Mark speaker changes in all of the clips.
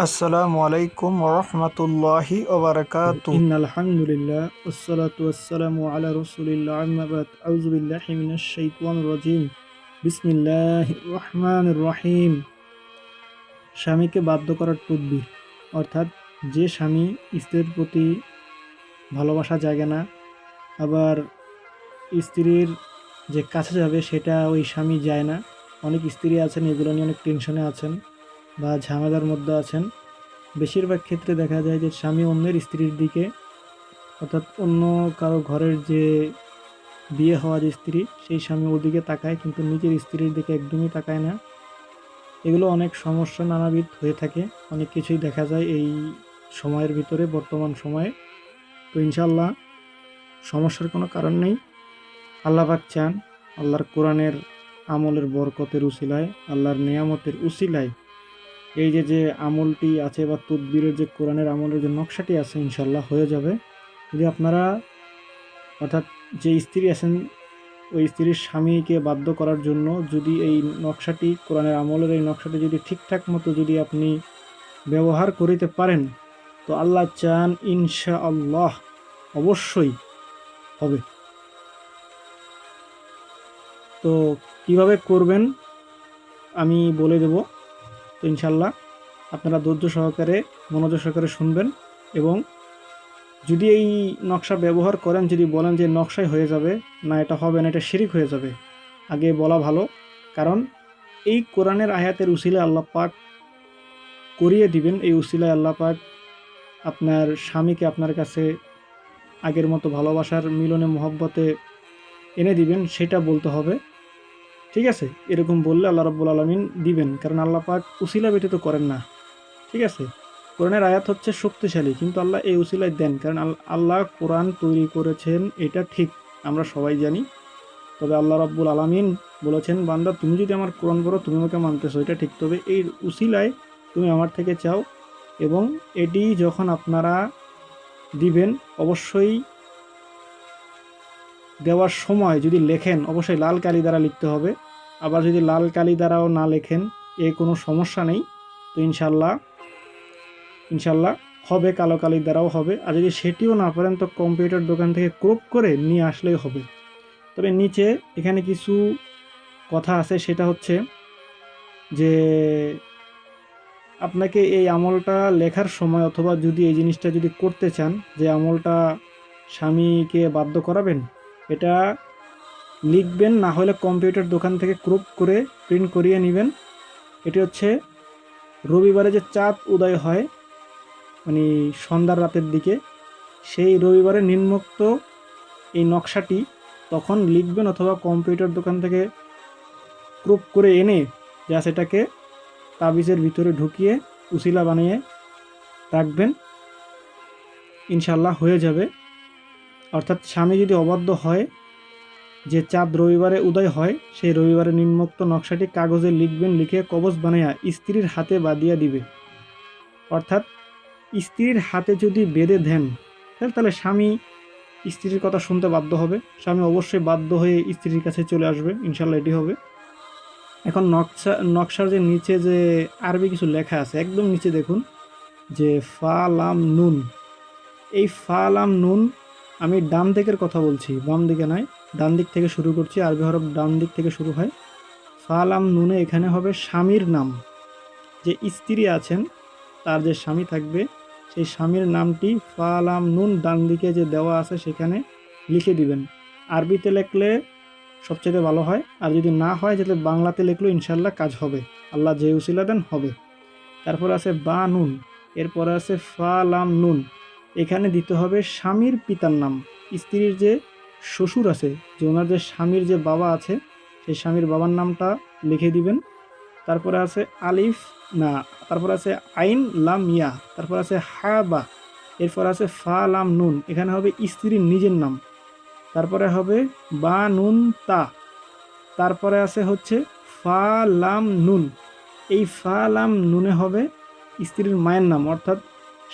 Speaker 1: আসসালামু আলাইকুম ওরহমতুল্লাহি ওবারাকাতু।
Speaker 2: ইন্নাল হামদুলিল্লাহ ওয়াসসালাতু ওয়াসসালামু আলা রাসূলিল্লাহ আম্মা বাদ আউযু বিল্লাহি মিনাশ শাইতানির রাজীম বিসমিল্লাহির রহমানির রহিম। স্বামীকে বাধ্য করার তদবির, অর্থাৎ যে স্বামী স্ত্রীর প্রতি ভালোবাসা জাগে না, আবার স্ত্রীর যে কাছে যাবে সেটা ওই স্বামী যায় না। অনেক স্ত্রী আছেন এগুলো নিয়ে অনেক টেনশনে আছেন বা ঝামেলার মধ্যে আছেন। বেশিরভাগ ক্ষেত্রে দেখা যায় যে স্বামী অন্যের স্ত্রীর দিকে, অর্থাৎ অন্য কারো ঘরের যে বিয়ে হওয়া যে স্ত্রী, সেই স্বামী ওদিকে তাকায় কিন্তু নিজের স্ত্রীর দিকে একদমই তাকায় না। এগুলো অনেক সমস্যা নানাবিধ হয়ে থাকে, অনেক কিছুই দেখা যায় এই সময়ের ভিতরে, বর্তমান সময়ে। তো ইনশাল্লাহ সমস্যার কোনো কারণ নেই। আল্লাহ পাক চান আল্লাহর কোরআনের আমলের বরকতের উসিলায়, আল্লাহর নেয়ামতের উসিলায় এই যে যে আমলটি আছে বা তদবিরের যে কোরআনের আমলের যে নকশাটি আছে ইনশাল্লাহ হয়ে যাবে। যদি আপনারা, অর্থাৎ যে স্ত্রী আছেন, ওই স্ত্রীর স্বামীকে বাধ্য করার জন্য যদি এই নকশাটি, কোরআনের আমলের এই নকশাটি যদি ঠিকঠাক মতো যদি আপনি ব্যবহার করিতে পারেন, তো আল্লাহ চান ইনশাআল্লাহ অবশ্যই হবে। তো কিভাবে করবেন আমি বলে দেব। তো ইনশাল্লাহ আপনারা ধৈর্য সহকারে, মনোযোগ সহকারে শুনবেন, এবং যদি এই নকশা ব্যবহার করেন, যদি বলেন যে নকশাই হয়ে যাবে, না এটা হবে না, এটা শিরিক হয়ে যাবে, আগে বলা ভালো। কারণ এই কোরআনের আয়াতের উসিলায় আল্লাহ পাক করিয়ে দিবেন, এই উসিলায় আল্লাহ পাক আপনার স্বামীকে আপনার কাছে আগের মতো ভালোবাসার মিলনে মহব্বতে এনে দিবেন, সেটা বলতে হবে। ঠিক আছে, এরকম বললে আল্লাহ রাব্বুল আলামিন দিবেন, কারণ আল্লাহ পাক উসিলা ব্যতীত করেন না। ঠিক আছে, কোরআনের আয়াত হচ্ছে শক্তিশালী, কিন্তু আল্লাহ এই উসিলায় দেন, কারণ আল্লাহ কোরআন তৈরি করেছেন, এটা ঠিক, আমরা সবাই জানি। তবে আল্লাহ রাব্বুল আলামিন বলেছেন, বান্দা তুমি যদি আমার কোরআন পড়ো তুমি আমাকে মানতেছো, এটা ঠিক, তবে এই উসিলায় তুমি আমার থেকে চাও। এবং এটি যখন আপনারা দিবেন, অবশ্যই দেওয়ার সময় যদি লেখেন, অবশ্যই লাল কালি দ্বারা লিখতে হবে। আবার যদি লাল কালি দ্বারাও না লেখেন, কোনো সমস্যা নেই। তো ইনশাল্লাহ ইনশাল্লাহ হবে, কালো কালির দ্বারাও হবে। আর যদি সেটিও না পারেন, তো কম্পিউটার দোকান থেকে ক্রপ করে নিয়ে আসলেই হবে। তবে নিচে এখানে কিছু কথা আছে, সেটা হচ্ছে যে আপনাকে এই আমলটা লেখার সময়, অথবা যদি এই জিনিসটা যদি করতে চান, যে আমলটা স্বামীকে বাধ্য করাবেন, এটা লিখবেন, না হলে কম্পিউটার দোকান থেকে ক্রপ করে প্রিন্ট করিয়ে নেবেন। এটি হচ্ছে রবিবারে যে চাঁদ উদয় হয়, মানে সন্ধ্যার রাতের দিকে, সেই রবিবারে নিম্নোক্ত এই নকশাটি তখন লিখবেন, অথবা কম্পিউটার দোকান থেকে ক্রপ করে এনে যা সেটাকে তাবিজের ভিতরে ঢুকিয়ে উসিলা বানিয়ে রাখবেন, ইনশাল্লাহ হয়ে যাবে। অর্থাৎ স্বামী যদি অবাধ্য হয়, যে চাঁদ রবিবারে উদয় হয়, সেই রবিবারে নিম্নোক্ত নকশাটি কাগজে লিখবেন, লিখে কবজ বানাইয়া স্ত্রীর হাতে বাঁধিয়া দিবে। অর্থাৎ স্ত্রীর হাতে যদি বেঁধে দেন, তাহলে স্বামী স্ত্রীর কথা শুনতে বাধ্য হবে, স্বামী অবশ্যই বাধ্য হয়ে স্ত্রীর কাছে চলে আসবে, ইনশাল্লাহ এটি হবে। এখন নকশার যে নিচে যে আরবি কিছু লেখা আছে, একদম নিচে দেখুন যে ফা লাম নুন। এই ফা লাম নুন, আমি ডান দিকের কথা বলছি, বাম দিকে নয়, ডান দিক থেকে শুরু করছি, আরবি হরফ ডান দিক থেকে শুরু হয়। ফা লাম নুনে এখানে হবে স্বামীর নাম, যে স্ত্রী আছেন তার যে স্বামী থাকবে, সেই স্বামীর নামটি ফা লাম নুন ডান দিকে যে দেওয়া আছে সেখানে লিখে দিবেন। আরবিতে লিখলে সবচেয়ে ভালো হয়, আর যদি না হয় যাতে বাংলাতে লিখলেও ইনশাল্লাহ কাজ হবে, আল্লাহ যে উসিলা দেন হবে। তারপর আছে বা নুন, এরপরে আছে ফা লাম নুন, এখানে দিতে হবে স্বামীর পিতার নাম। স্ত্রীর যে শ্বশুর আছে, যে ওনার যে স্বামীর যে বাবা আছে, সেই স্বামীর বাবার নামটা লিখে দিবেন। তারপরে আছে আলিফ, না, তারপর আছে আইন লাম ইয়া, তারপর আছে হা বা, এরপর আছে ফা লাম নুন, এখানে হবে স্ত্রীর নিজের নাম। তারপরে হবে বা নুন তা, তারপরে আছে হচ্ছে ফা লাম নুন। এই ফা লাম নুনে হবে স্ত্রীর মায়ের নাম, অর্থাৎ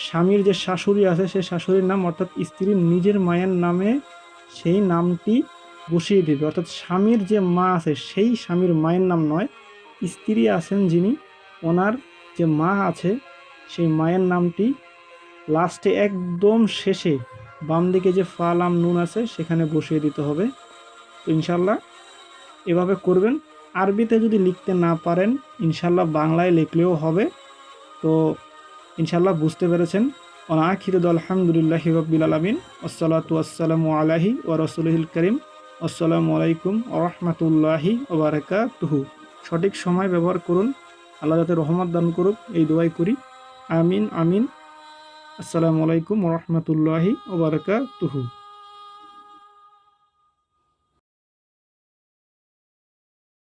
Speaker 2: স্বামীর যে শাশুড়ি আছে সেই শাশুড়ির নাম, অর্থাৎ স্ত্রীর নিজের মায়ের নামে সেই নামটি বসিয়ে দেবে। অর্থাৎ স্বামীর যে মা আছে সেই স্বামীর মায়ের নাম নয়, স্ত্রী আছেন যিনি, ওনার যে মা আছে সেই মায়ের নামটি লাস্টে একদম শেষে বাম দিকে যে ফা লাম নুন আছে সেখানে বসিয়ে দিতে হবে। তো ইনশাল্লাহ এভাবে করবেন। আরবিতে যদি লিখতে না পারেন ইনশাল্লাহ বাংলায় লিখলেও হবে। তো ইনশাল্লাহ বুঝতে পেরেছেন। আখিরু আলহামদুলিল্লাহি রাব্বিল আলামিন আসসালাতু ওয়াসসালামু আলাইহি ওয়া রাসূলিল কারীম আসসালামু আলাইকুম ওয়া রাহমাতুল্লাহি ওয়া বারাকাতুহু। সঠিক সময় ব্যবহার করুন, আল্লাহ যাতে রহমত দান করুক এই দোয়াই করি। আমিন আমিন। আসসালামু আলাইকুম ওয়া রাহমাতুল্লাহি ওয়া বারাকাতুহু।